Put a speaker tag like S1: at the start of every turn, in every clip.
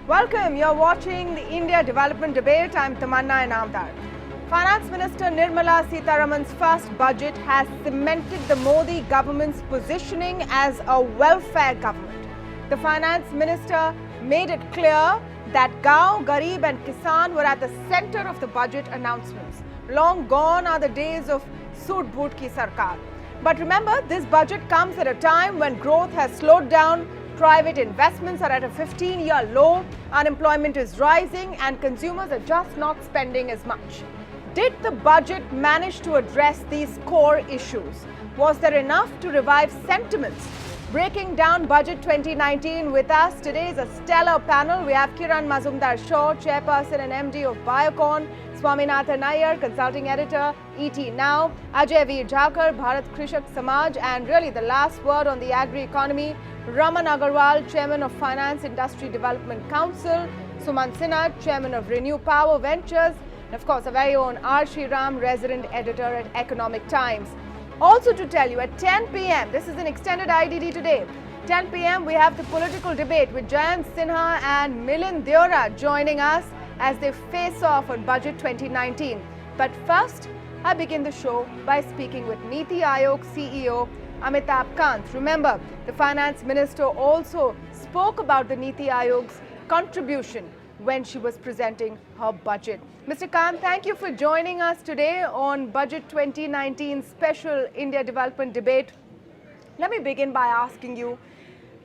S1: Welcome, you're watching the India Development Debate. I'm Tamanna Inamdar. Finance Minister Nirmala Sitharman's first budget has cemented the Modi government's positioning as a welfare government. The Finance Minister made it clear that gaav, garib and kisan were at the center of the budget announcements. Long gone are the days of Soot Boot Ki Sarkar. But remember, this budget comes at a time when growth has slowed down, private investments are at a 15-year low, unemployment is rising and consumers are just not spending as much. Did the budget manage to address these core issues? Was there enough to revive sentiments? Breaking down Budget 2019 with us today is a stellar panel. We have Kiran Mazumdar-Shaw, Chairperson and MD of Biocon, Swaminathan Nair, Consulting Editor, ET Now, Ajay Veer Jhakar, Bharat Krishak Samaj, and really the last word on the agri-economy, Raman Agarwal, Chairman of Finance Industry Development Council, Sumant Sinha, Chairman of Renew Power Ventures, and of course, our very own R. Sriram, Resident Editor at Economic Times. Also to tell you, at 10 p.m., this is an extended IDD today, 10 p.m. we have the political debate with Jayant Sinha and Milind Deora joining us as they face off on Budget 2019. But first, I begin the show by speaking with Niti Aayog CEO Amitabh Kant. Remember, the Finance Minister also spoke about the Niti Aayog's contribution when she was presenting her budget. Mr. Kant, thank you for joining us today on Budget 2019 Special India Development Debate. Let me begin by asking you,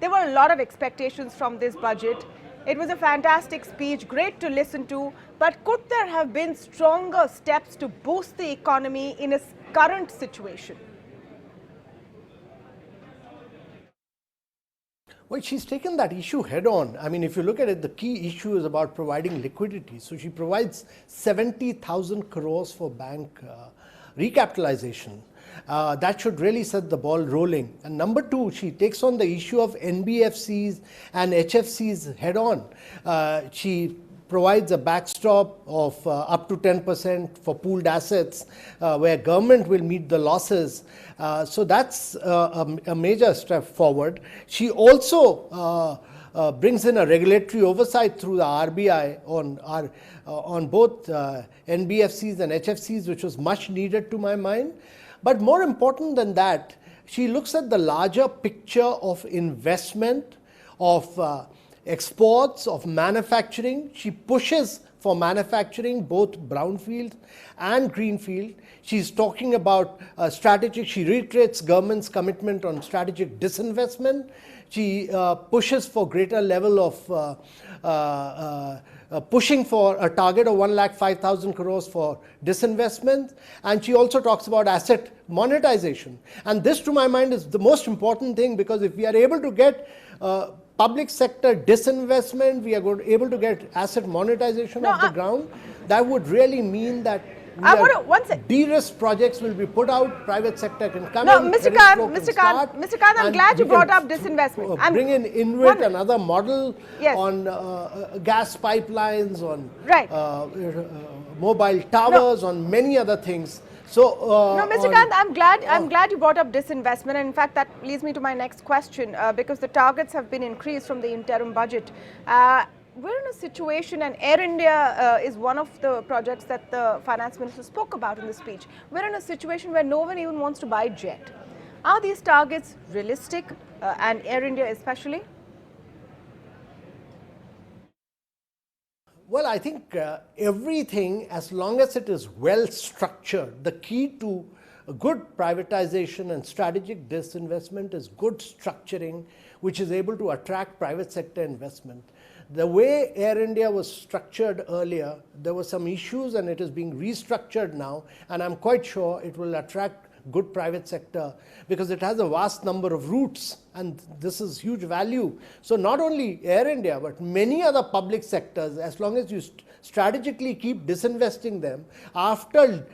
S1: there were a lot of expectations from this budget. It was a fantastic speech, great to listen to, but could there have been stronger steps to boost the economy in its current situation?
S2: Well, she's taken that issue head on. I mean, if you look at it, the key issue is about providing liquidity. So she provides 70,000 crores for bank recapitalization. That should really set the ball rolling. And number two, she takes on the issue of NBFCs and HFCs head on. She provides a backstop of up to 10% for pooled assets where government will meet the losses. So that's a major step forward. She also brings in a regulatory oversight through the RBI on both NBFCs and HFCs, which was much needed to my mind. But more important than that, she looks at the larger picture of investment, of exports, of manufacturing. She pushes for manufacturing, both brownfield and greenfield. She's talking about strategic, she reiterates government's commitment on strategic disinvestment. She pushes for greater level of pushing for a target of 1,05,000 crores for disinvestment. And she also talks about asset monetization. And this, to my mind, is the most important thing, because if we are able to get public sector disinvestment, we are able to get asset monetization off the ground, that would really mean that de-risk projects will be put out, private sector can come in.
S1: Mr. Kant, I'm glad you brought up disinvestment.
S2: Bring in InvIT, another model on gas pipelines, on mobile towers, on many other things. So,
S1: Mr. Kant, I'm glad you brought up disinvestment, and in fact that leads me to my next question, because the targets have been increased from the interim budget. We're in a situation, and Air India is one of the projects that the Finance Minister spoke about in the speech. We're in a situation where no one even wants to buy jet. Are these targets realistic, and Air India especially?
S2: Well, I think everything, as long as it is well structured, the key to good privatization and strategic disinvestment is good structuring, which is able to attract private sector investment. The way Air India was structured earlier, there were some issues, and it is being restructured now, and I'm quite sure it will attract good private sector because it has a vast number of routes, and this is huge value. So not only Air India, but many other public sectors, as long as you strategically keep disinvesting them after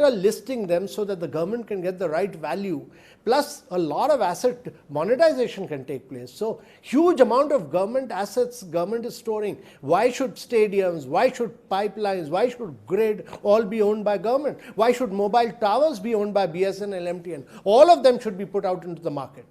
S2: listing them so that the government can get the right value, plus a lot of asset monetization can take place. So huge amount of government assets government is storing. Why should stadiums, why should pipelines, why should grid all be owned by government? Why should mobile towers be owned by BSNL, MTN? All of them should be put out into the market.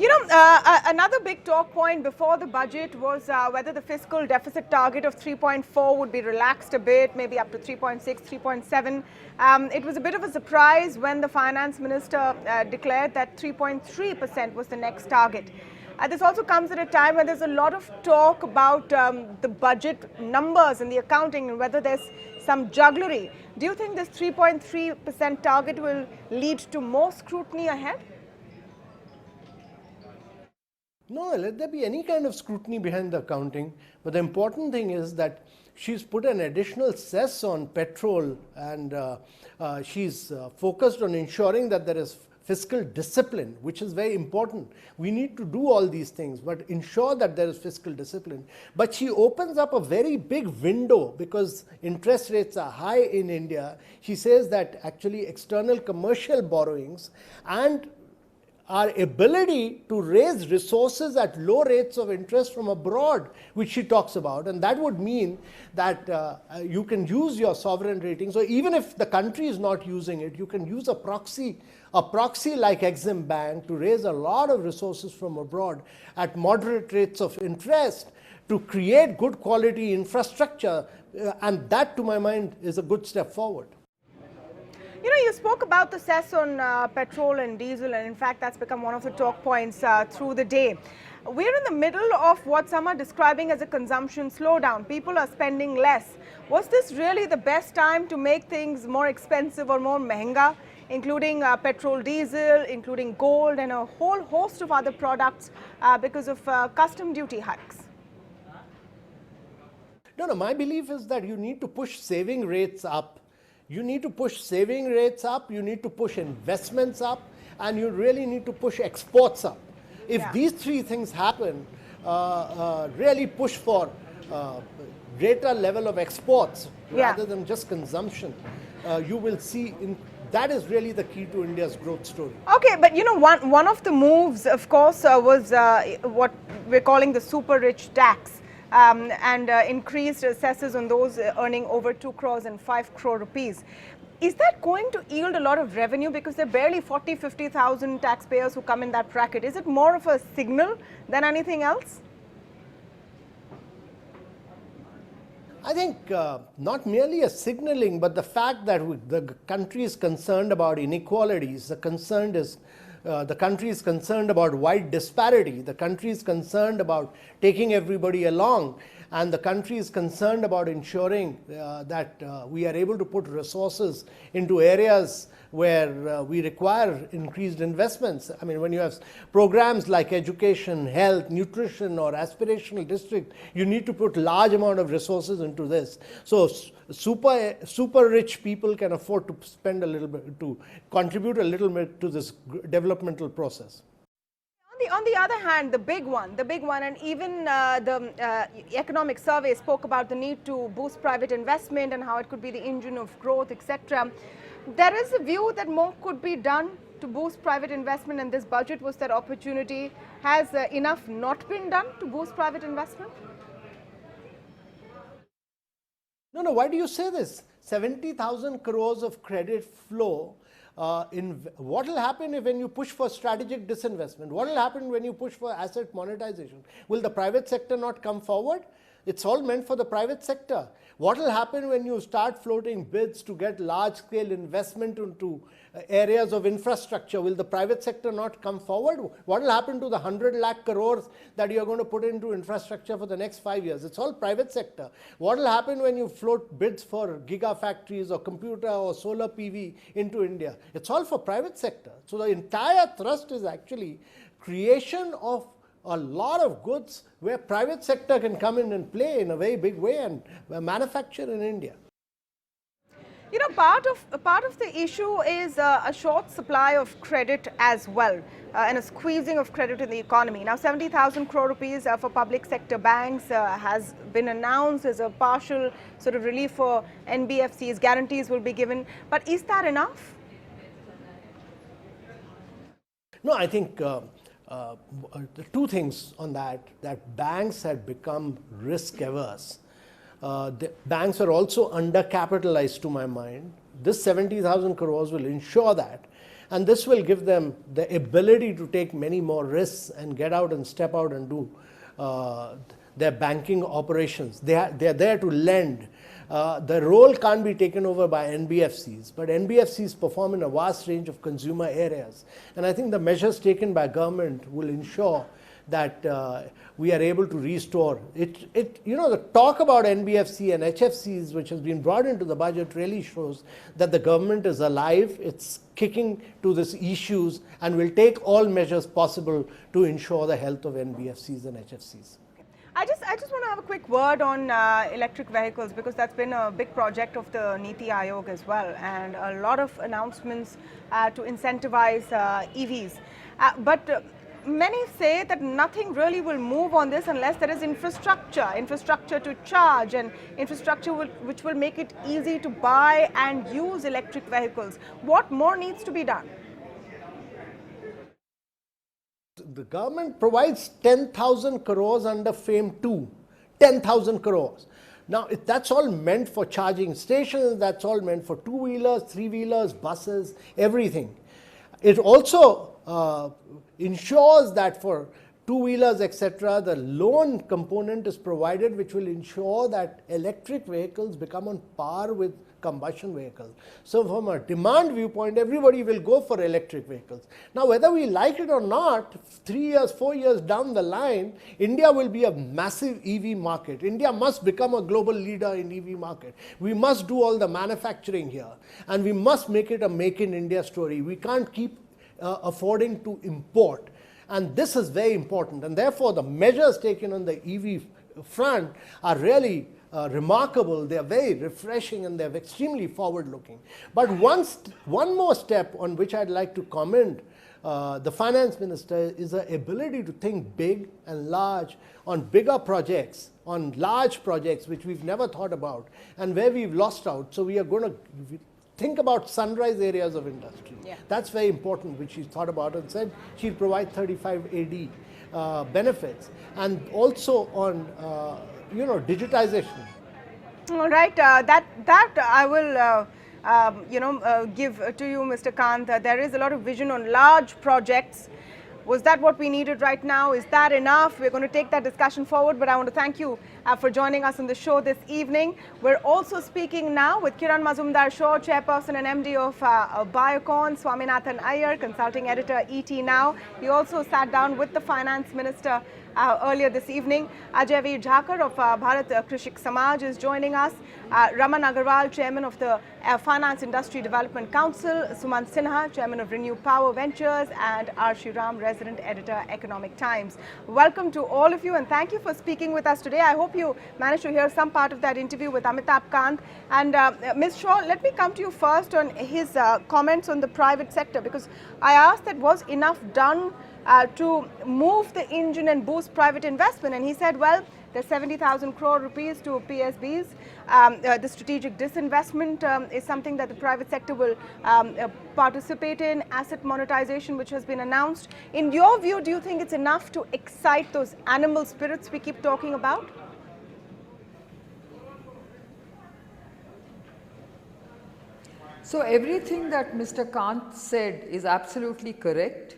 S1: Another big talk point before the budget was whether the fiscal deficit target of 3.4 would be relaxed a bit, maybe up to 3.6, 3.7. It was a bit of a surprise when the finance minister declared that 3.3% was the next target. This also comes at a time when there's a lot of talk about the budget numbers and the accounting and whether there's some jugglery. Do you think this 3.3% target will lead to more scrutiny ahead?
S2: No, let there be any kind of scrutiny behind the accounting. But the important thing is that she's put an additional cess on petrol, and she's focused on ensuring that there is fiscal discipline, which is very important. We need to do all these things, but ensure that there is fiscal discipline. But she opens up a very big window because interest rates are high in India. She says that actually external commercial borrowings and our ability to raise resources at low rates of interest from abroad, which she talks about, and that would mean that you can use your sovereign rating. So even if the country is not using it, you can use a proxy like Exim Bank to raise a lot of resources from abroad at moderate rates of interest to create good quality infrastructure, and that, to my mind, is a good step forward.
S1: You spoke about the cess on petrol and diesel, and in fact, that's become one of the talk points through the day. We're in the middle of what some are describing as a consumption slowdown. People are spending less. Was this really the best time to make things more expensive or more mehenga, including petrol, diesel, including gold, and a whole host of other products because of custom duty hikes?
S2: No, my belief is that you need to push saving rates up. You need to push saving rates up, you need to push investments up, and you really need to push exports up. If these three things happen, really push for greater level of exports rather than just consumption, you will see that is really the key to India's growth story.
S1: Okay, but one of the moves, of course, was what we're calling the super rich tax. And increased assesses on those earning over 2 crores and 5 crore rupees. Is that going to yield a lot of revenue? Because there are barely 50,000 taxpayers who come in that bracket. Is it more of a signal than anything else?
S2: I think not merely a signaling, but the fact that the country is concerned about inequalities, the country is concerned about wide disparity, the country is concerned about taking everybody along, and the country is concerned about ensuring that we are able to put resources into areas where we require increased investments. I mean, when you have programs like education, health, nutrition, or aspirational district, you need to put large amount of resources into this. So super rich people can afford to spend a little bit, to contribute a little bit to this developmental process.
S1: On the other hand, the big one, and even the economic survey spoke about the need to boost private investment and how it could be the engine of growth, etc. There is a view that more could be done to boost private investment, and this budget was that opportunity. Has enough not been done to boost private investment?
S2: No, why do you say this? 70,000 crores of credit flow. What will happen when you push for strategic disinvestment? What will happen when you push for asset monetization? Will the private sector not come forward? It's all meant for the private sector. What will happen when you start floating bids to get large-scale investment into areas of infrastructure? Will the private sector not come forward? What will happen to the 100 lakh crores that you're going to put into infrastructure for the next 5 years? It's all private sector. What will happen when you float bids for gigafactories or computer or solar PV into India? It's all for private sector. So the entire thrust is actually creation of a lot of goods where private sector can come in and play in a very big way and manufacture in India.
S1: Part of the issue is a short supply of credit as well, and a squeezing of credit in the economy. Now, 70,000 crore rupees for public sector banks has been announced as a partial sort of relief for NBFCs. Guarantees will be given, but is that enough?
S2: No, I think two things on that banks had become risk averse. The banks are also undercapitalized, to my mind. This 70,000 crores will ensure that. And this will give them the ability to take many more risks and get out and step out and do their banking operations. They are there to lend. The role can't be taken over by NBFCs, but NBFCs perform in a vast range of consumer areas. And I think the measures taken by government will ensure that we are able to restore it. The talk about NBFC and HFCs, which has been brought into the budget, really shows that the government is alive. It's kicking to these issues and will take all measures possible to ensure the health of NBFCs and HFCs.
S1: I just want to have a quick word on electric vehicles, because that's been a big project of the Niti Aayog as well, and a lot of announcements to incentivize EVs. But many say that nothing really will move on this unless there is infrastructure to charge, and infrastructure which will make it easy to buy and use electric vehicles. What more needs to be done?
S2: The government provides 10,000 crores under FAME 2, 10,000 crores. Now, that's all meant for charging stations, that's all meant for two-wheelers, three-wheelers, buses, everything. It also ensures that for two-wheelers, etc., the loan component is provided, which will ensure that electric vehicles become on par with combustion vehicles. So from a demand viewpoint, everybody will go for electric vehicles. Now, whether we like it or not, 3 years, 4 years down the line, India will be a massive EV market. India must become a global leader in EV market. We must do all the manufacturing here, and we must make it a make in India story. We can't keep affording to import. And this is very important. And therefore, the measures taken on the EV front are really remarkable. They are very refreshing and they're extremely forward-looking. But one more step on which I'd like to commend the finance minister is the ability to think big and large on bigger projects, on large projects which we've never thought about and where we've lost out. So we are going to think about sunrise areas of industry. Yeah. That's very important, which she thought about and said she'll provide 35 AD benefits, and also on digitization.
S1: All right, that I will give to you, Mr. Kant. There is a lot of vision on large projects. Was that what we needed right now? Is that enough? We're going to take that discussion forward, but I want to thank you for joining us on the show this evening. We're also speaking now with Kiran Mazumdar-Shaw, Chairperson and MD of Biocon, Swaminathan Iyer, Consulting Editor, ET Now. He also sat down with the Finance Minister earlier this evening. Ajay Veer Jhakar of Bharat Krishik Samaj is joining us. Raman Agarwal, Chairman of the Finance Industry Development Council. Sumant Sinha, Chairman of Renew Power Ventures, and R. Shriram, Resident Editor, Economic Times. Welcome to all of you, and thank you for speaking with us today. I hope you managed to hear some part of that interview with Amitabh Kant. And Ms. Shaw, let me come to you first on his comments on the private sector, because I asked that was enough done to move the engine and boost private investment, and he said, well, there's 70,000 crore rupees to PSBs. The strategic disinvestment is something that the private sector will participate in. Asset monetization, which has been announced. In your view, do you think it's enough to excite those animal spirits we keep talking about?
S3: So everything that Mr. Kant said is absolutely correct.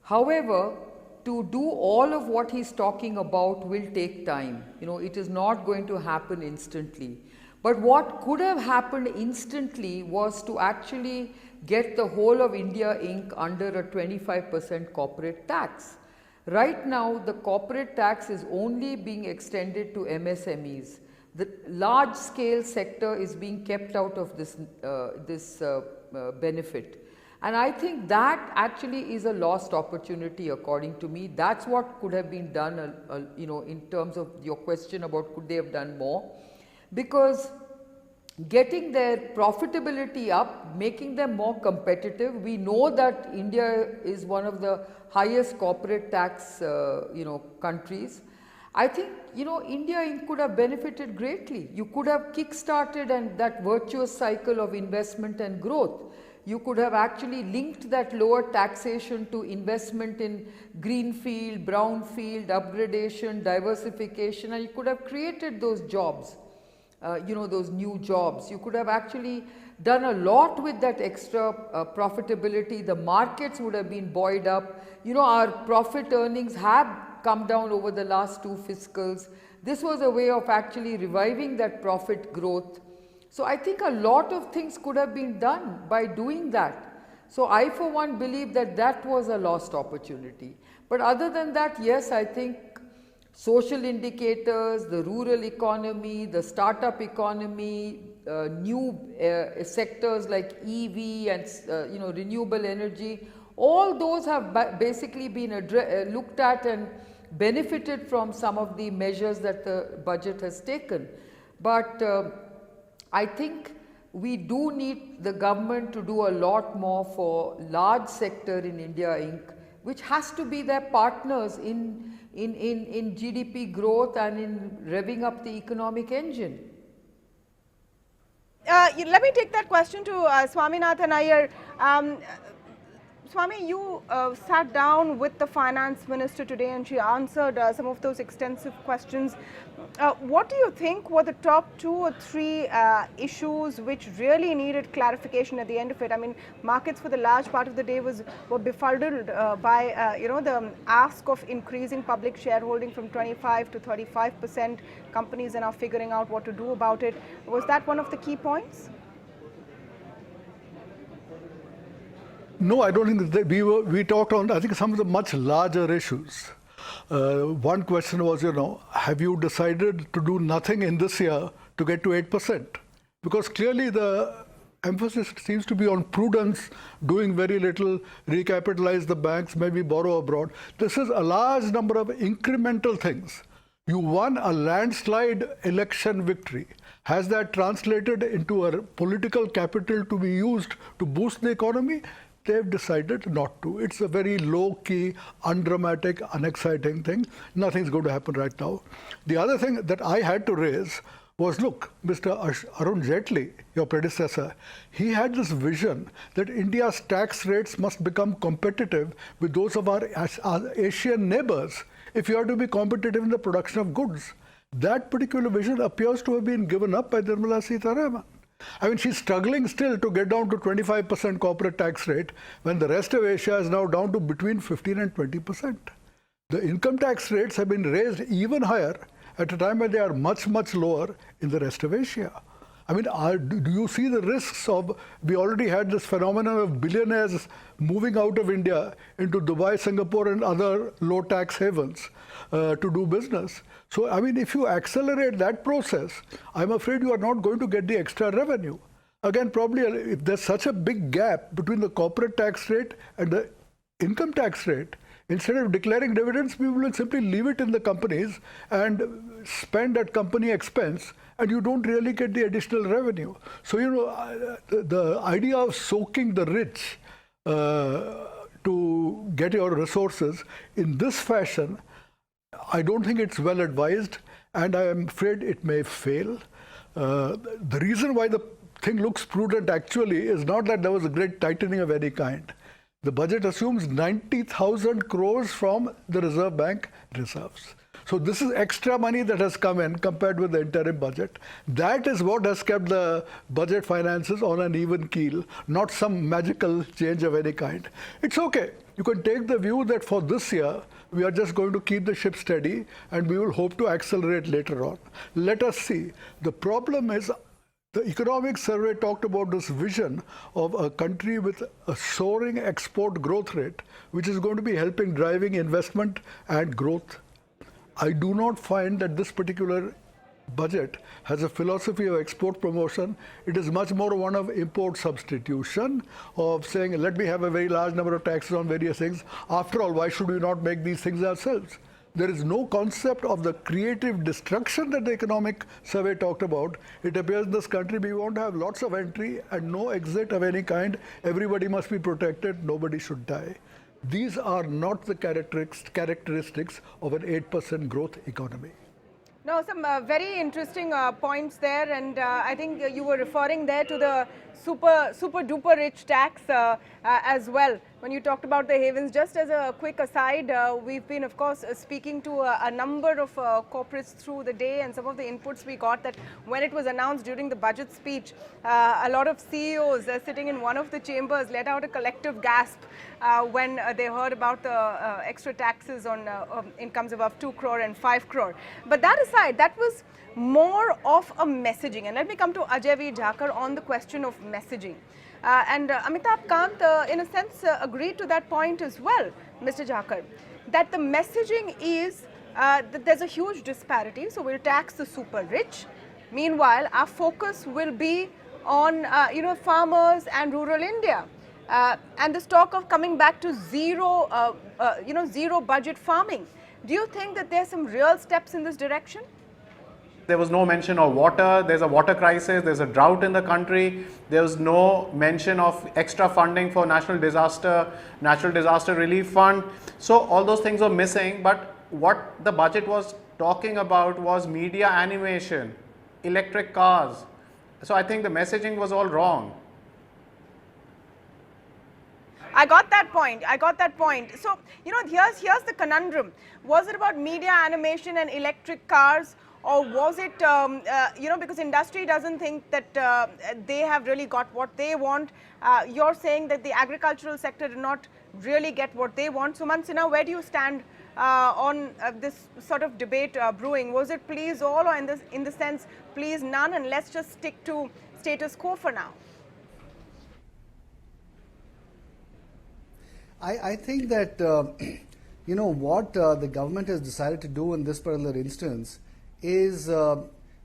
S3: However, to do all of what he's talking about will take time. It is not going to happen instantly. But what could have happened instantly was to actually get the whole of India Inc. under a 25% corporate tax. Right now, the corporate tax is only being extended to MSMEs. The large scale sector is being kept out of this benefit. And I think that actually is a lost opportunity, according to me. That's what could have been done, in terms of your question about could they have done more. Because getting their profitability up, making them more competitive. We know that India is one of the highest corporate tax, countries. I think, India could have benefited greatly. You could have kick-started and that virtuous cycle of investment and growth. You could have actually linked that lower taxation to investment in greenfield, brownfield, upgradation, diversification, and you could have created those jobs. those new jobs. You could have actually done a lot with that extra profitability. The markets would have been buoyed up. Our profit earnings have come down over the last 2 fiscals. This was a way of actually reviving that profit growth. So I think a lot of things could have been done by doing that. So I for one believe that that was a lost opportunity. But other than that, yes, I think social indicators, the rural economy, the startup economy, new sectors like EV and renewable energy, all those have basically been looked at and benefited from some of the measures that the budget has taken. But I think we do need the government to do a lot more for large sector in India Inc., which has to be their partners in GDP growth and in revving up the economic engine.
S1: Let me take that question to Swaminathan Iyer. Swami, you sat down with the finance minister today and she answered some of those extensive questions. What do you think were the top 2 or 3 issues which really needed clarification at the end of it? I mean, markets for the large part of the day were befuddled by the ask of increasing public shareholding from 25 to 35%. Companies are now figuring out what to do about it. Was that one of the key points?
S4: No, I don't think that we talked on, I think, some of the much larger issues. One question was, have you decided to do nothing in this year to get to 8%? Because clearly the emphasis seems to be on prudence, doing very little, recapitalize the banks, maybe borrow abroad. This is a large number of incremental things. You won a landslide election victory. Has that translated into a political capital to be used to boost the economy? They've decided not to. It's a very low-key, undramatic, unexciting thing. Nothing's going to happen right now. The other thing that I had to raise was, look, Mr. Arun Jaitley, your predecessor, he had this vision that India's tax rates must become competitive with those of our Asian neighbors if you are to be competitive in the production of goods. That particular vision appears to have been given up by Nirmala Sitharman. I mean, she's struggling still to get down to 25% corporate tax rate when the rest of Asia is now down to between 15 and 20%. The income tax rates have been raised even higher at a time when they are much, much lower in the rest of Asia. I mean, do you see the risks of, we already had this phenomenon of billionaires moving out of India into Dubai, Singapore and other low tax havens to do business. So, I mean, if you accelerate that process, I'm afraid you are not going to get the extra revenue. Again, probably if there's such a big gap between the corporate tax rate and the income tax rate, instead of declaring dividends, people will simply leave it in the companies and spend at company expense, and you don't really get the additional revenue. So, the idea of soaking the rich to get your resources in this fashion, I don't think it's well advised, and I am afraid it may fail. The reason why the thing looks prudent actually is not that there was a great tightening of any kind. The budget assumes 90,000 crores from the Reserve Bank reserves. So this is extra money that has come in compared with the interim budget. That is what has kept the budget finances on an even keel, not some magical change of any kind. It's okay. You can take the view that for this year, we are just going to keep the ship steady and we will hope to accelerate later on. Let us see. The problem is, the economic survey talked about this vision of a country with a soaring export growth rate, which is going to be helping driving investment and growth. I do not find that this particular budget has a philosophy of export promotion. It is much more one of import substitution, of saying, let me have a very large number of taxes on various things. After all, why should we not make these things ourselves? There is no concept of the creative destruction that the economic survey talked about. It appears in this country we want to have lots of entry and no exit of any kind. Everybody must be protected. Nobody should die. These are not the characteristics of an 8% growth economy.
S1: No, some very interesting points there, and I think you were referring there to the super duper rich tax as well. when you talked about the havens. Just as a quick aside, we've been, of course, speaking to a number of corporates through the day, and some of the inputs we got that when it was announced during the budget speech, a lot of CEOs sitting in one of the chambers let out a collective gasp when they heard about the extra taxes on incomes above 2 crore and 5 crore. But that aside, that was more of a messaging. And let me come to Ajay V. Jhakar on the question of messaging. And Amitabh Kant, in a sense, agreed to that point as well, Mr. Jhakar, that the messaging is that there's a huge disparity, so we'll tax the super rich. Meanwhile, our focus will be on farmers and rural India. And this talk of coming back to zero, zero budget farming. Do you think that there's some real steps in this direction?
S5: There was no mention of water. There's a water crisis. There's a drought in the country. There was no mention of extra funding for natural disaster relief fund. So all those things are missing. But what the budget was talking about was media animation, electric cars. So I think the messaging was all wrong.
S1: I got that point. So, here's the conundrum. Was it about media animation and electric cars? Or was it, because industry doesn't think that they have really got what they want. You're saying that the agricultural sector did not really get what they want. So, Mansina, where do you stand on this sort of debate brewing? Was it please all, or in the sense please none, and let's just stick to status quo for now?
S6: I think that, what the government has decided to do in this particular instance is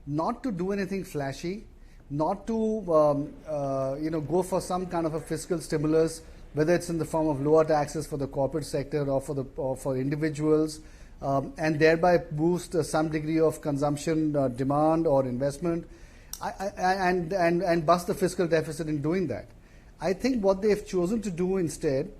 S6: not to do anything flashy, not to go for some kind of a fiscal stimulus, whether it's in the form of lower taxes for the corporate sector or for individuals, and thereby boost some degree of consumption, demand or investment, and bust the fiscal deficit in doing that. I think what they've chosen to do instead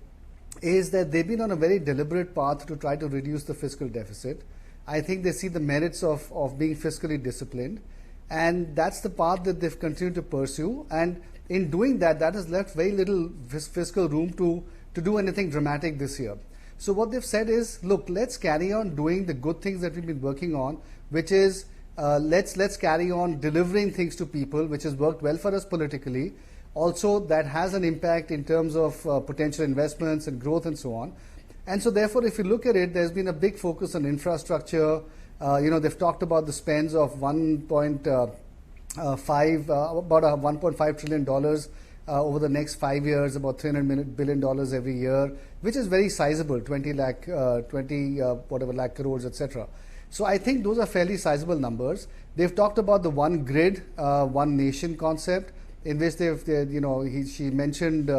S6: is that they've been on a very deliberate path to try to reduce the fiscal deficit. I think they see the merits of being fiscally disciplined, and that's the path that they've continued to pursue. And in doing that, that has left very little fiscal room to do anything dramatic this year. So what they've said is, look, let's carry on doing the good things that we've been working on, which is let's carry on delivering things to people, which has worked well for us politically. Also, that has an impact in terms of potential investments and growth and so on. And so therefore, if you look at it, there's been a big focus on infrastructure. They've talked about the spends of about $1.5 trillion over the next 5 years, about $300 billion every year, which is very sizable, 20 lakh crores, etc. So I think those are fairly sizable numbers. They've talked about the one grid, one nation concept, in which she mentioned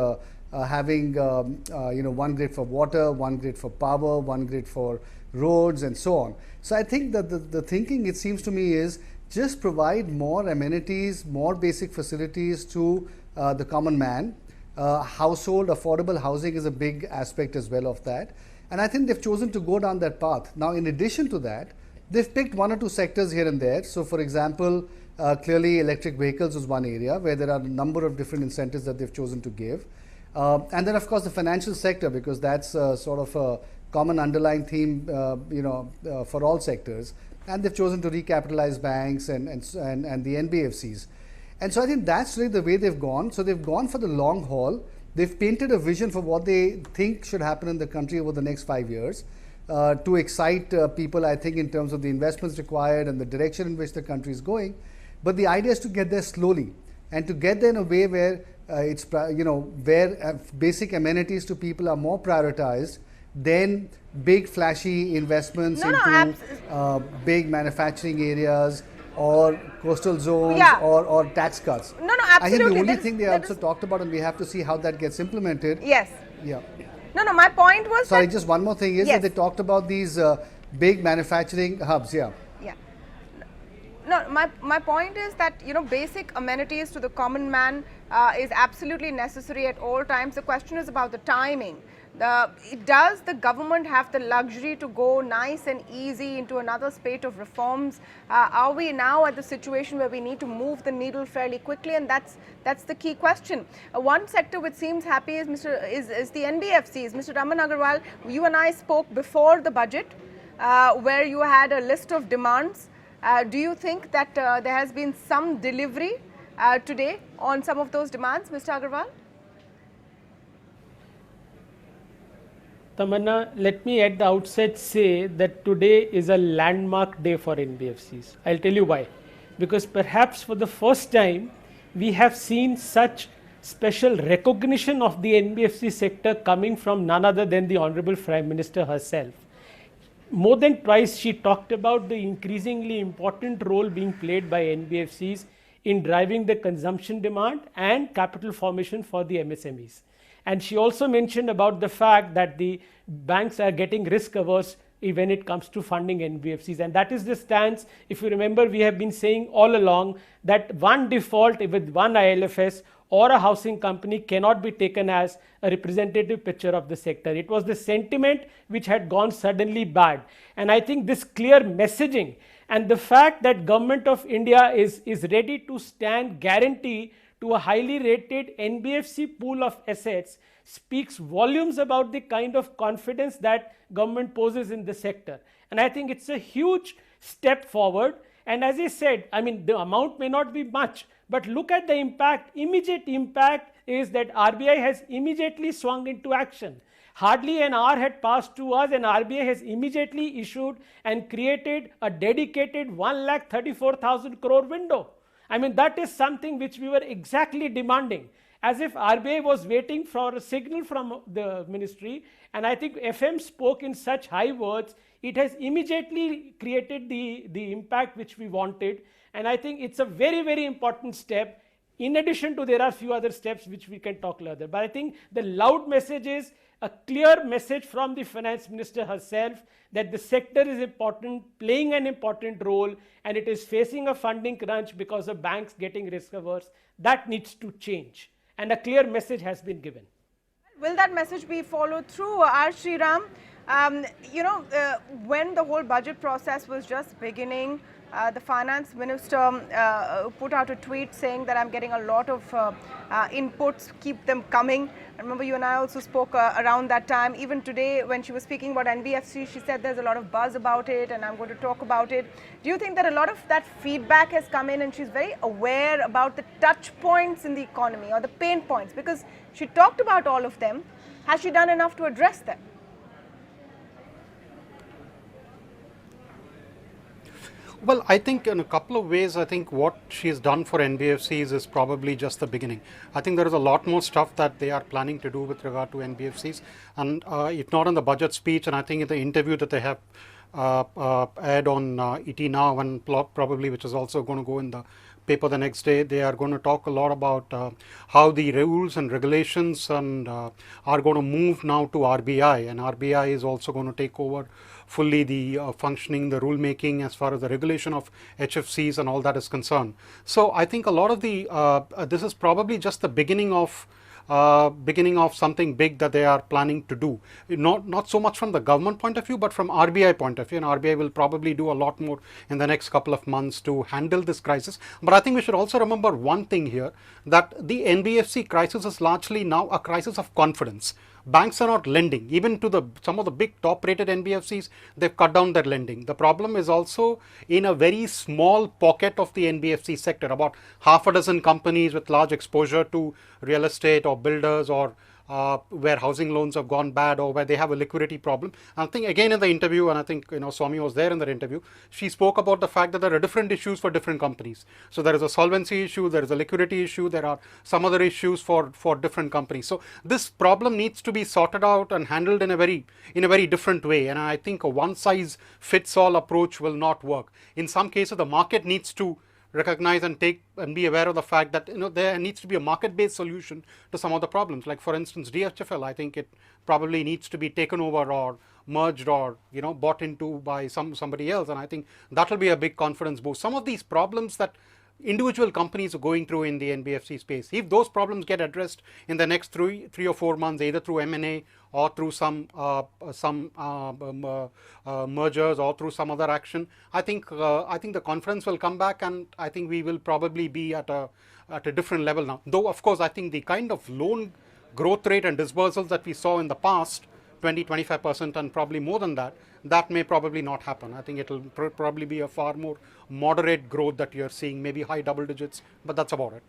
S6: having one grid for water, one grid for power, one grid for roads, and so on. So I think that the thinking, it seems to me, is just provide more amenities, more basic facilities to the common man. Household affordable housing is a big aspect as well of that. And I think they've chosen to go down that path. Now, in addition to that, they've picked one or two sectors here and there. So, for example, clearly electric vehicles is one area where there are a number of different incentives that they've chosen to give. And then, of course, the financial sector, because that's sort of a common underlying theme, for all sectors. And they've chosen to recapitalize banks and the NBFCs. And so I think that's really the way they've gone. So they've gone for the long haul. They've painted a vision for what they think should happen in the country over the next 5 years to excite people, I think, in terms of the investments required and the direction in which the country is going. But the idea is to get there slowly and to get there in a way where where basic amenities to people are more prioritized than big flashy investments into big manufacturing areas or coastal zones or tax cuts.
S1: No, absolutely.
S6: I think the only thing they also talked about, and we have to see how that gets implemented.
S1: Yes.
S6: Yeah.
S1: No, my point was
S6: Sorry, just one more thing is that they talked about these big manufacturing hubs,
S1: Yeah. No, my point is that, basic amenities to the common man is absolutely necessary at all times. The question is about the timing. Does the government have the luxury to go nice and easy into another spate of reforms? Are we now at the situation where we need to move the needle fairly quickly? And that's the key question. One sector which seems happy is the NBFCs. Mr. Raman Agarwal, you and I spoke before the budget, where you had a list of demands. Do you think that there has been some delivery today on some of those demands, Mr. Agarwal?
S7: Tamanna, let me at the outset say that today is a landmark day for NBFCs. I'll tell you why. Because perhaps for the first time, we have seen such special recognition of the NBFC sector coming from none other than the Honorable Prime Minister herself. More than twice, she talked about the increasingly important role being played by NBFCs in driving the consumption demand and capital formation for the MSMEs. And she also mentioned about the fact that the banks are getting risk averse when it comes to funding NBFCs. And that is the stance. If you remember, we have been saying all along that one default with one ILFS or a housing company cannot be taken as a representative picture of the sector. It was the sentiment which had gone suddenly bad. And I think this clear messaging and the fact that Government of India is ready to stand guarantee to a highly rated NBFC pool of assets speaks volumes about the kind of confidence that government poses in the sector. And I think it's a huge step forward. And as I said, I mean, the amount may not be much, but look at the impact. Immediate impact is that RBI has immediately swung into action. Hardly an hour had passed to us and RBI has immediately issued and created a dedicated 1,34,000 crore window. I mean, that is something which we were exactly demanding, as if RBI was waiting for a signal from the ministry. And I think FM spoke in such high words, it has immediately created the impact which we wanted. And I think it's a very, very important step. In addition to, there are few other steps which we can talk later. But I think the loud message is a clear message from the finance minister herself that the sector is important, playing an important role, and it is facing a funding crunch because of banks getting risk averse. That needs to change. And a clear message has been given.
S1: Will that message be followed through, R. Sriram? When the whole budget process was just beginning, the finance minister put out a tweet saying that I'm getting a lot of inputs, keep them coming. I remember you and I also spoke around that time. Even today, when she was speaking about NBFC, she said there's a lot of buzz about it and I'm going to talk about it. Do you think that a lot of that feedback has come in and she's very aware about the touch points in the economy or the pain points? Because she talked about all of them. Has she done enough to address them?
S8: Well, I think in a couple of ways, I think what she has done for NBFCs is probably just the beginning. I think there is a lot more stuff that they are planning to do with regard to NBFCs, and if not in the budget speech, and I think in the interview that they have aired on ET Now, and probably which is also going to go in the paper the next day, they are going to talk a lot about how the rules and regulations and are going to move now to RBI, and RBI is also going to take over fully the functioning, the rule making as far as the regulation of HFCs and all that is concerned. So I think a lot of the this is probably just the beginning of something big that they are planning to do. Not so much from the government point of view, but from RBI point of view. And RBI will probably do a lot more in the next couple of months to handle this crisis. But I think we should also remember one thing here, that the NBFC crisis is largely now a crisis of confidence. Banks are not lending. Even to some of the big top-rated NBFCs, they've cut down their lending. The problem is also in a very small pocket of the NBFC sector, about half a dozen companies with large exposure to real estate or builders, or where housing loans have gone bad, or where they have a liquidity problem. And I think again in the interview, and I think Swami was there in that interview, she spoke about the fact that there are different issues for different companies. So there is a solvency issue, there is a liquidity issue, there are some other issues for different companies. So this problem needs to be sorted out and handled in a very different way. And I think a one size fits all approach will not work. In some cases, the market needs to recognize and be aware of the fact that there needs to be a market-based solution to some of the problems. Like for instance, DHFL, I think it probably needs to be taken over or merged or bought into by somebody else, and I think that will be a big confidence boost. Some of these problems that individual companies are going through in the NBFC space. If those problems get addressed in the next three or 4 months, either through M&A or through some mergers or through some other action, I think the confidence will come back, and I think we will probably be at a different level now. Though, of course, I think the kind of loan growth rate and disbursals that we saw in the past, 20-25% and probably more than that, that may probably not happen. I think it will probably be a far more moderate growth that you're seeing, maybe high double digits, but that's about it.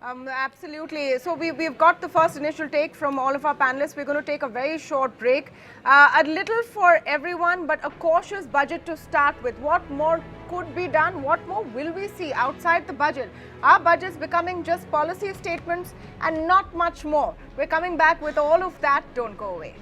S1: Absolutely. So we've got the first initial take from all of our panelists. We're going to take a very short break. A little for everyone, but a cautious budget to start with. What more could be done? What more will we see outside the budget? Are budgets becoming just policy statements and not much more? We're coming back with all of that. Don't go away.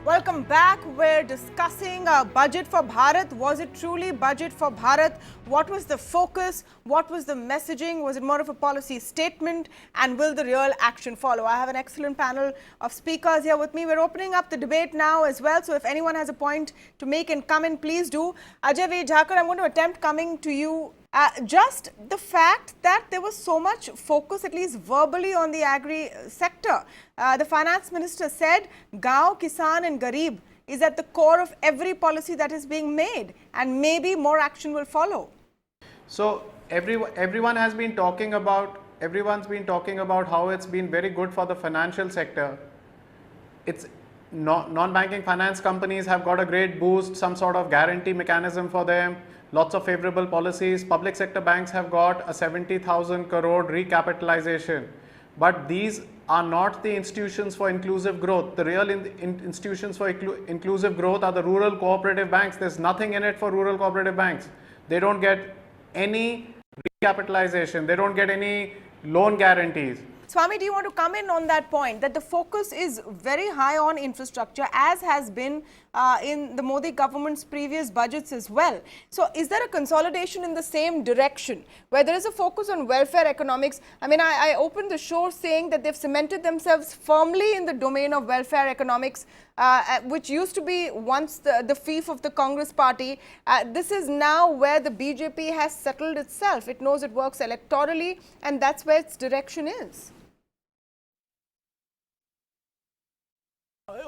S1: Welcome back. We're discussing budget for Bharat. Was it truly budget for Bharat? What was the focus? What was the messaging? Was it more of a policy statement? And will the real action follow? I have an excellent panel of speakers here with me. We're opening up the debate now as well. So if anyone has a point to make and come in, please do. Ajay V. Jhakar, I'm going to attempt coming to you. Just the fact that there was so much focus, at least verbally, on the agri sector. The finance minister said gaav, kisan and garib is at the core of every policy that is being made, and maybe more action will follow.
S5: So everyone has been talking about, everyone's been talking about how it's been very good for the financial sector. It's non-banking finance companies have got a great boost, some sort of guarantee mechanism for them. Lots of favorable policies. Public sector banks have got a 70,000 crore recapitalization. But these are not the institutions for inclusive growth. The real institutions for inclusive growth are the rural cooperative banks. There's nothing in it for rural cooperative banks. They don't get any recapitalization. They don't get any loan guarantees.
S1: Swami, do you want to come in on that point, that the focus is very high on infrastructure, as has been in the Modi government's previous budgets as well. So is there a consolidation in the same direction, where there is a focus on welfare economics? I mean, I opened the show saying that they've cemented themselves firmly in the domain of welfare economics, which used to be once the fief of the Congress party. This is now where the BJP has settled itself. It knows it works electorally, and that's where its direction is.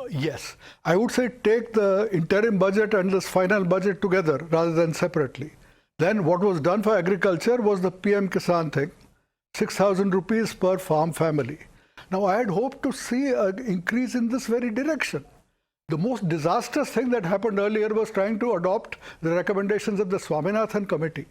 S4: Yes, I would say take the interim budget and this final budget together rather than separately. Then what was done for agriculture was the PM Kisan thing, 6,000 rupees per farm family. Now I had hoped to see an increase in this very direction. The most disastrous thing that happened earlier was trying to adopt the recommendations of the Swaminathan Committee.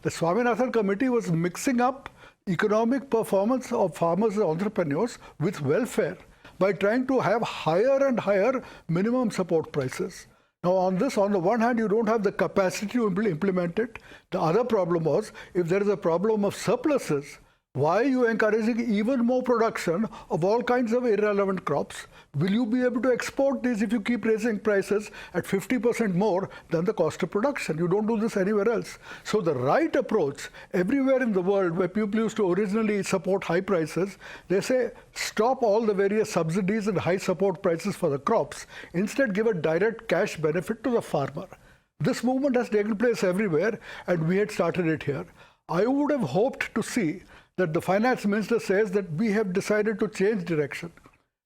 S4: The Swaminathan Committee was mixing up economic performance of farmers and entrepreneurs with welfare by trying to have higher and higher minimum support prices. Now on this, on the one hand, you don't have the capacity to implement it. The other problem was, if there is a problem of surpluses, why are you encouraging even more production of all kinds of irrelevant crops? Will you be able to export these if you keep raising prices at 50% more than the cost of production? You don't do this anywhere else. So the right approach, everywhere in the world where people used to originally support high prices, they say stop all the various subsidies and high support prices for the crops. Instead, give a direct cash benefit to the farmer. This movement has taken place everywhere, and we had started it here. I would have hoped to see that the finance minister says that we have decided to change direction.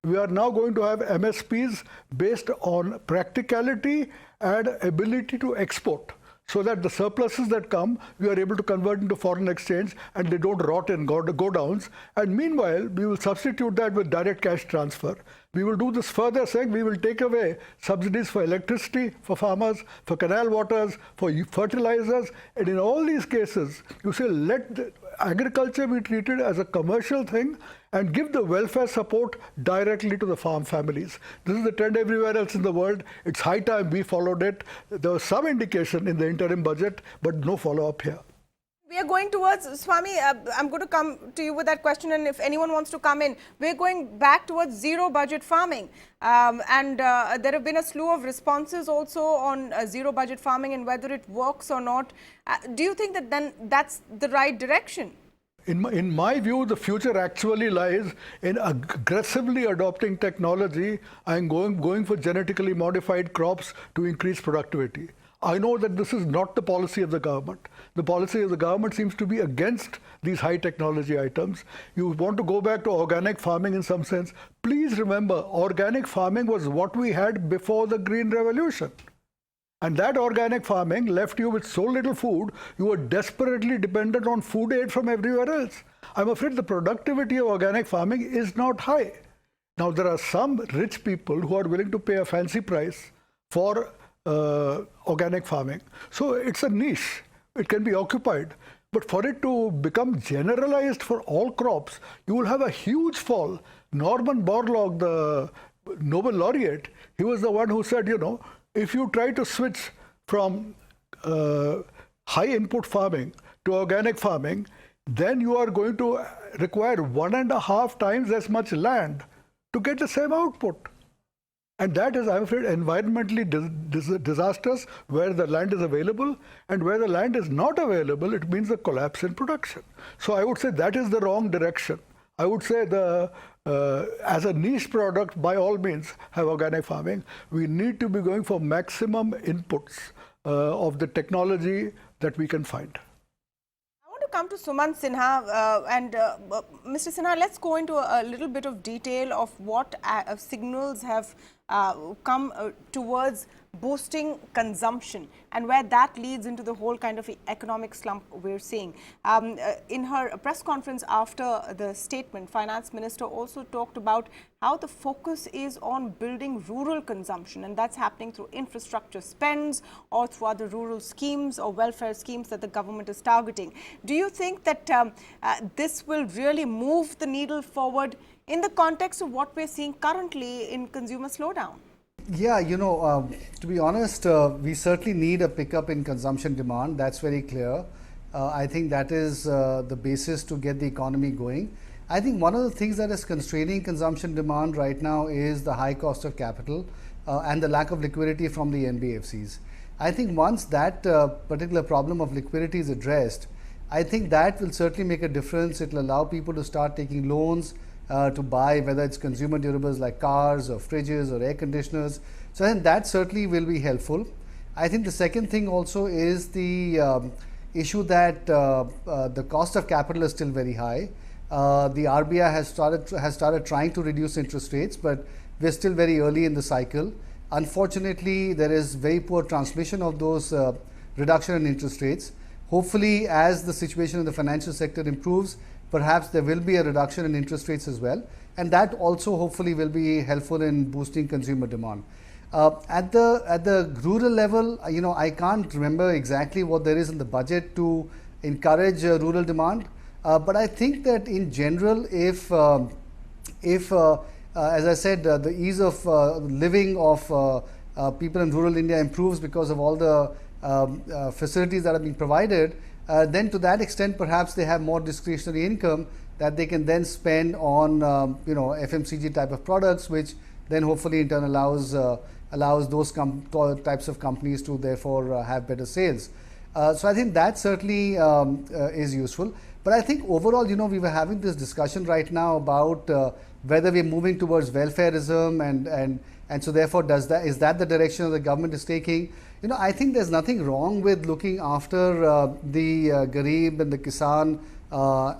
S4: We are now going to have MSPs based on practicality and ability to export, so that the surpluses that come, we are able to convert into foreign exchange and they don't rot in go downs. And meanwhile, we will substitute that with direct cash transfer. We will do this further, saying we will take away subsidies for electricity, for farmers, for canal waters, for fertilizers. And in all these cases, you say let agriculture be treated as a commercial thing and give the welfare support directly to the farm families. This is the trend everywhere else in the world. It's high time we followed it. There was some indication in the interim budget, but no follow-up here.
S1: We are going towards, Swami, I'm going to come to you with that question, and if anyone wants to come in, we're going back towards zero budget farming. There have been a slew of responses also on zero budget farming and whether it works or not. Do you think that then that's the right direction?
S4: In my view, the future actually lies in aggressively adopting technology and going for genetically modified crops to increase productivity. I know that this is not the policy of the government. The policy of the government seems to be against these high technology items. You want to go back to organic farming in some sense. Please remember, organic farming was what we had before the Green Revolution. And that organic farming left you with so little food, you were desperately dependent on food aid from everywhere else. I'm afraid the productivity of organic farming is not high. Now, there are some rich people who are willing to pay a fancy price for organic farming. So it's a niche. It can be occupied. But for it to become generalized for all crops, you will have a huge fall. Norman Borlaug, the Nobel laureate, he was the one who said, you know, if you try to switch from high input farming to organic farming, then you are going to require 1.5 times as much land to get the same output. And that is, I'm afraid, environmentally disastrous where the land is available, and where the land is not available, it means a collapse in production. So I would say that is the wrong direction. I would say as a niche product, by all means, have organic farming. We need to be going for maximum inputs of the technology that we can find.
S1: I want to come to Sumant Sinha Mr. Sinha, let's go into a little bit of detail of what signals have come towards boosting consumption and where that leads into the whole kind of economic slump we're seeing. In her press conference after the statement, Finance Minister also talked about how the focus is on building rural consumption, and that's happening through infrastructure spends or through other rural schemes or welfare schemes that the government is targeting. Do you think that this will really move the needle forward in the context of what we're seeing currently in consumer slowdown?
S6: Yeah, you know, to be honest, we certainly need a pickup in consumption demand. That's very clear. I think that is the basis to get the economy going. I think one of the things that is constraining consumption demand right now is the high cost of capital and the lack of liquidity from the NBFCs. I think once that particular problem of liquidity is addressed, I think that will certainly make a difference. It will allow people to start taking loans to buy, whether it's consumer durables like cars or fridges or air conditioners. So I think that certainly will be helpful. I think the second thing also is the issue that the cost of capital is still very high. The RBI has started trying to reduce interest rates, but we're still very early in the cycle. Unfortunately, there is very poor transmission of those reduction in interest rates. Hopefully, as the situation in the financial sector improves, perhaps there will be a reduction in interest rates as well, and that also hopefully will be helpful in boosting consumer demand. At the rural level, you know, I can't remember exactly what there is in the budget to encourage rural demand, but I think that in general, if as I said, the ease of living of people in rural India improves because of all the facilities that are being provided, then to that extent perhaps they have more discretionary income that they can then spend on you know, FMCG type of products, which then hopefully in turn allows those types of companies to therefore have better sales. So I think that certainly is useful. But I think overall, you know, we were having this discussion right now about whether we're moving towards welfareism and so therefore is that the direction that the government is taking? You know, I think there's nothing wrong with looking after the garib and the kisan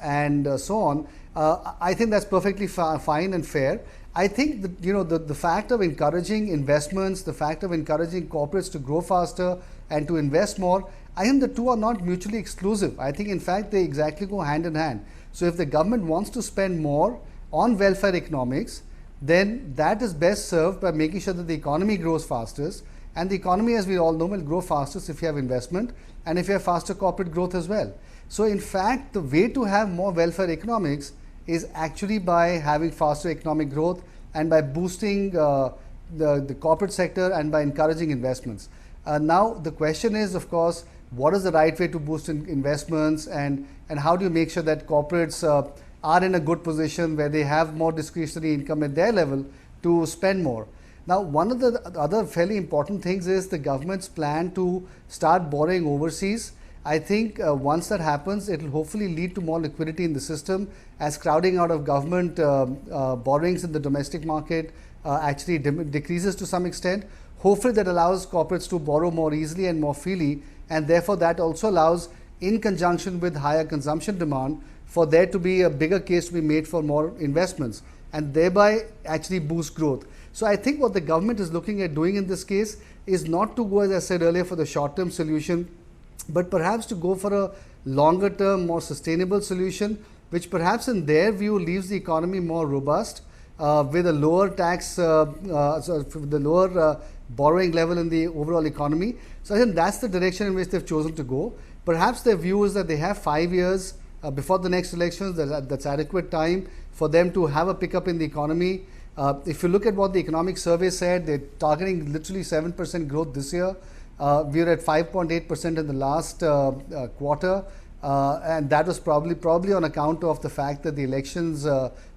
S6: and so on. I think that's perfectly fine and fair. I think that, you know, the fact of encouraging investments, the fact of encouraging corporates to grow faster and to invest more, I think the two are not mutually exclusive. I think in fact they exactly go hand in hand. So if the government wants to spend more on welfare economics, then that is best served by making sure that the economy grows fastest. And the economy, as we all know, will grow fastest if you have investment and if you have faster corporate growth as well. So in fact, the way to have more welfare economics is actually by having faster economic growth and by boosting the corporate sector and by encouraging investments. Now, the question is, of course, what is the right way to boost investments, and how do you make sure that corporates are in a good position where they have more discretionary income at their level to spend more. Now, one of the other fairly important things is the government's plan to start borrowing overseas. I think once that happens, it will hopefully lead to more liquidity in the system, as crowding out of government borrowings in the domestic market actually decreases to some extent. Hopefully that allows corporates to borrow more easily and more freely, and therefore that also allows, in conjunction with higher consumption demand, for there to be a bigger case to be made for more investments, and thereby actually boost growth. So I think what the government is looking at doing in this case is not to go, as I said earlier, for the short-term solution, but perhaps to go for a longer-term, more sustainable solution, which perhaps in their view leaves the economy more robust, with a lower tax, with the lower borrowing level in the overall economy. So I think that's the direction in which they've chosen to go. Perhaps their view is that they have 5 years before the next elections, that's adequate time for them to have a pickup in the economy. If you look at what the economic survey said, they're targeting literally 7% growth this year. We're at 5.8% in the last quarter, and that was probably on account of the fact that the elections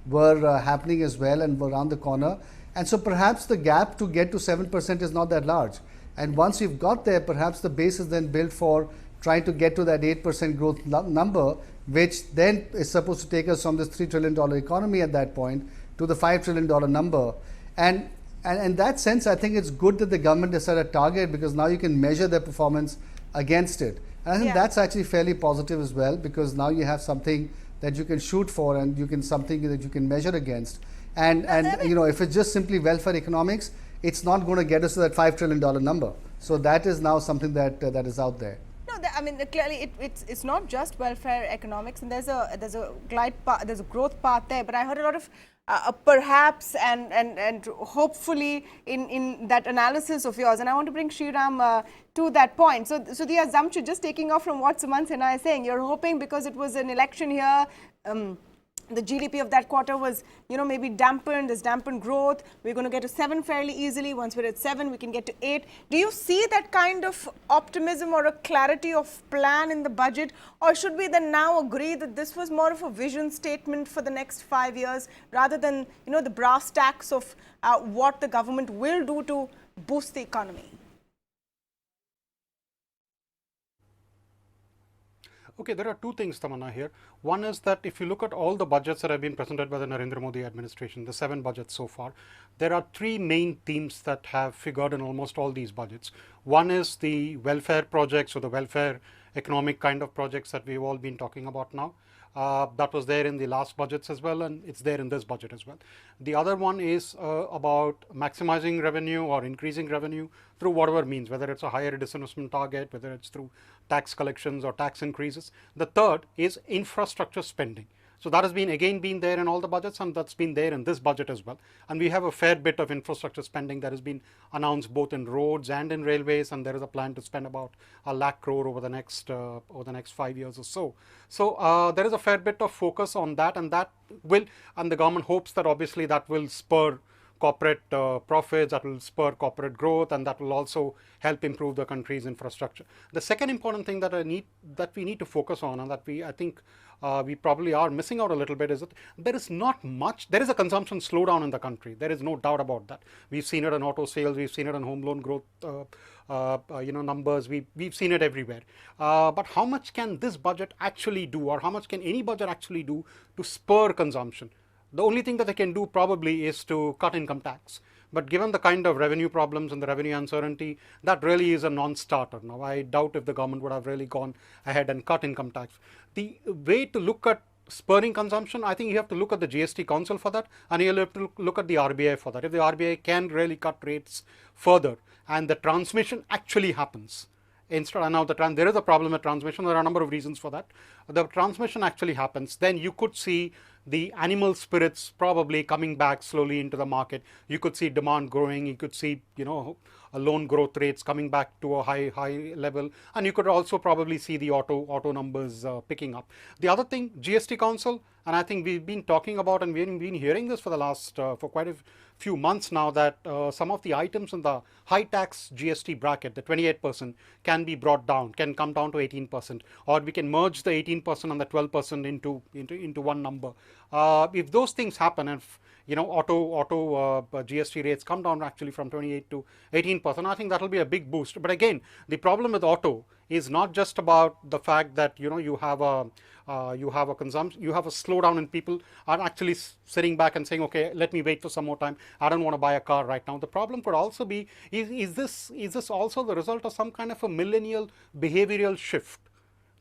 S6: were happening as well and were around the corner. And so perhaps the gap to get to 7% is not that large. And once you've got there, perhaps the base is then built for trying to get to that 8% growth number, which then is supposed to take us from this $3 trillion economy at that point to the $5 trillion number. And in that sense, I think it's good that the government has set a target, because now you can measure their performance against it. And I think that's actually fairly positive as well, because now you have something that you can shoot for, and you can something that you can measure against. And you know, if it's just simply welfare economics, it's not going to get us to that $5 trillion number. So that is now something that is out there.
S1: No, I mean, clearly it's not just welfare economics, and there's a glide path, there's a growth path there. But I heard a lot of perhaps and hopefully in that analysis of yours, and I want to bring Sriram to that point. So the assumption, just taking off from what Sumant Sinha is saying, you're hoping because it was an election here, the GDP of that quarter was, maybe dampened, there's dampened growth. We're going to get to 7 fairly easily. Once we're at 7, we can get to 8. Do you see that kind of optimism or a clarity of plan in the budget? Or should we then now agree that this was more of a vision statement for the next 5 years, rather than, the brass tacks of what the government will do to boost the economy?
S8: Okay, there are two things, Tamanna, here. One is that if you look at all the budgets that have been presented by the Narendra Modi administration, the 7 budgets so far, there are 3 main themes that have figured in almost all these budgets. One is the welfare projects, or the welfare economic kind of projects that we've all been talking about now. That was there in the last budgets as well, and it's there in this budget as well. The other one is about maximizing revenue or increasing revenue through whatever means, whether it's a higher disinvestment target, whether it's through tax collections or tax increases. The third is infrastructure spending. So that has been there in all the budgets, and that's been there in this budget as well. And we have a fair bit of infrastructure spending that has been announced both in roads and in railways, and there is a plan to spend about 1 lakh crore over the next 5 years or so. So there is a fair bit of focus on that, and the government hopes that obviously that will spur corporate profits, that will spur corporate growth, and that will also help improve the country's infrastructure. The second important thing that we need to focus on, and that I think we probably are missing out a little bit, is that there is not much. There is a consumption slowdown in the country. There is no doubt about that. We've seen it in auto sales. We've seen it in home loan growth numbers. We've seen it everywhere. But how much can this budget actually do, or how much can any budget actually do to spur consumption? The only thing that they can do probably is to cut income tax. But given the kind of revenue problems and the revenue uncertainty, that really is a non-starter. Now, I doubt if the government would have really gone ahead and cut income tax. The way to look at spurring consumption, I think you have to look at the GST Council for that, and you have to look at the RBI for that. If the RBI can really cut rates further and the transmission actually happens, now there is a problem with transmission. There are a number of reasons for that. The transmission actually happens, then you could see the animal spirits probably coming back slowly into the market. You could see demand growing. You could see, loan growth rates coming back to a high level, and you could also probably see the auto numbers picking up. The other thing, GST Council, and I think we've been talking about and we've been hearing this for the last for quite a few months now, that some of the items in the high tax GST bracket, the 28%, can be brought down, can come down to 18%, or we can merge the 18% and the 12% into one number. If those things happen, and auto GST rates come down actually from 28 to 18%, I think that will be a big boost. But again, the problem with auto is not just about the fact that you have a consumption, you have a slowdown in people are actually sitting back and saying, okay, let me wait for some more time, I don't want to buy a car right now. The problem could also be, is this also the result of some kind of a millennial behavioral shift,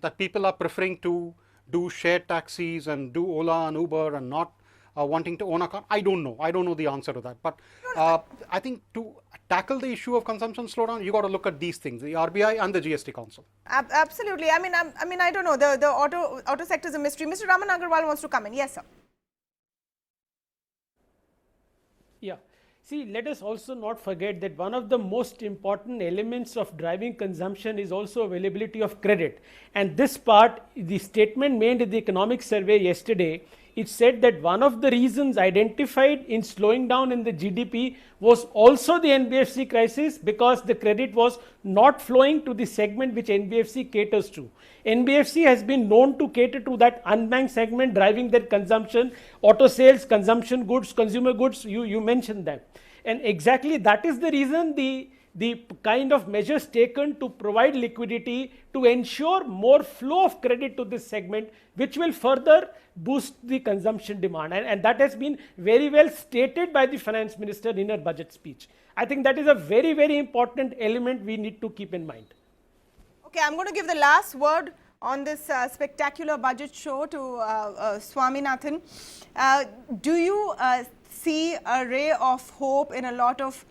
S8: that people are preferring to do shared taxis and do Ola and Uber and not wanting to own a car? I don't know the answer to that. But I think to tackle the issue of consumption slowdown, you got to look at these things, the RBI and the GST Council.
S1: Absolutely. I mean, I don't know. The auto sector is a mystery. Mr. Raman Agarwal wants to come in. Yes, sir.
S7: Yeah. See, let us also not forget that one of the most important elements of driving consumption is also availability of credit. And this part, the statement made in the economic survey yesterday, it said that one of the reasons identified in slowing down in the GDP was also the NBFC crisis, because the credit was not flowing to the segment which NBFC caters to. NBFC has been known to cater to that unbanked segment, driving their consumption, auto sales, consumption goods, consumer goods, you mentioned that. And exactly that is the reason the kind of measures taken to provide liquidity to ensure more flow of credit to this segment, which will further boost the consumption demand. And that has been very well stated by the Finance Minister in her budget speech. I think that is a very, very important element we need to keep in mind.
S1: Okay, I'm going to give the last word on this spectacular budget show to Swaminathan. Do you see a ray of hope in a lot of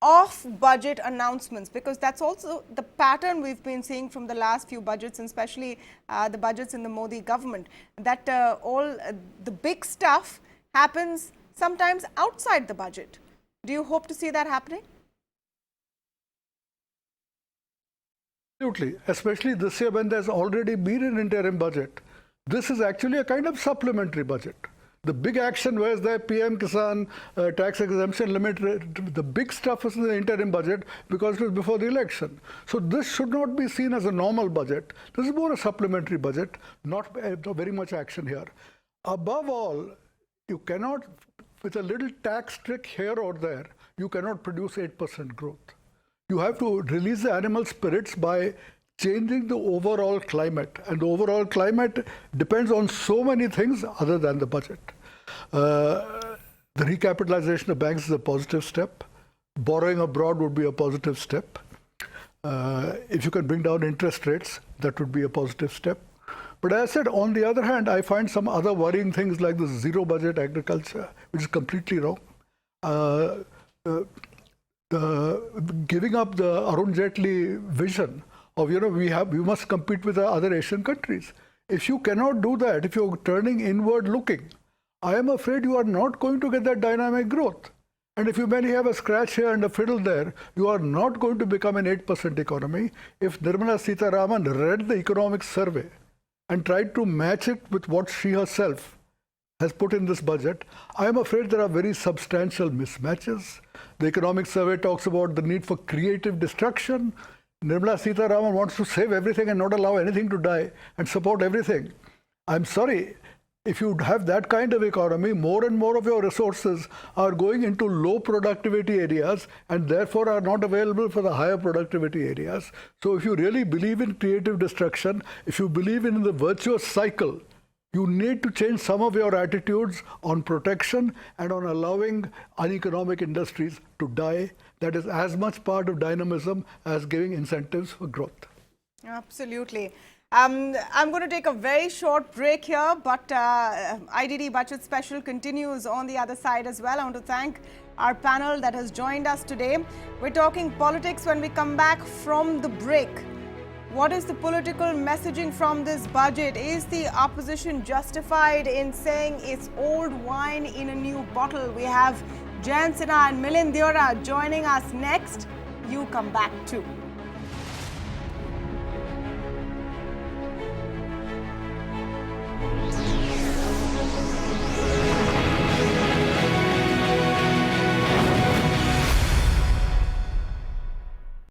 S1: off-budget announcements? Because that's also the pattern we've been seeing from the last few budgets, and especially the budgets in the Modi government, that all the big stuff happens sometimes outside the budget. Do you hope to see that happening?
S4: Absolutely, especially this year when there's already been an interim budget. This is actually a kind of supplementary budget. The big action was the PM Kisan tax exemption limit. The big stuff was in the interim budget because it was before the election. So this should not be seen as a normal budget. This is more a supplementary budget, not very much action here. Above all, you cannot, with a little tax trick here or there, you cannot produce 8% growth. You have to release the animal spirits by changing the overall climate, and the overall climate depends on so many things other than the budget. The recapitalization of banks is a positive step. Borrowing abroad would be a positive step. If you can bring down interest rates, that would be a positive step. But as I said, on the other hand, I find some other worrying things like the zero budget agriculture, which is completely wrong. Giving up the Arun Jaitley vision of, we must compete with the other Asian countries. If you cannot do that, if you're turning inward looking, I am afraid you are not going to get that dynamic growth. And if you merely have a scratch here and a fiddle there, you are not going to become an 8% economy. If Nirmala Sitharman read the economic survey and tried to match it with what she herself has put in this budget, I am afraid there are very substantial mismatches. The economic survey talks about the need for creative destruction. Nirmala Sitharman wants to save everything and not allow anything to die and support everything. I'm sorry, if you have that kind of economy, more and more of your resources are going into low productivity areas and therefore are not available for the higher productivity areas. So if you really believe in creative destruction, if you believe in the virtuous cycle, you need to change some of your attitudes on protection and on allowing uneconomic industries to die. That is as much part of dynamism as giving incentives for growth.
S1: Absolutely. I'm going to take a very short break here, but IDD Budget Special continues on the other side as well. I want to thank our panel that has joined us today. We're talking politics when we come back from the break. What is the political messaging from this budget? Is the opposition justified in saying it's old wine in a new bottle? We have Jayan Sinha and Milind Deora joining us next. you come back to.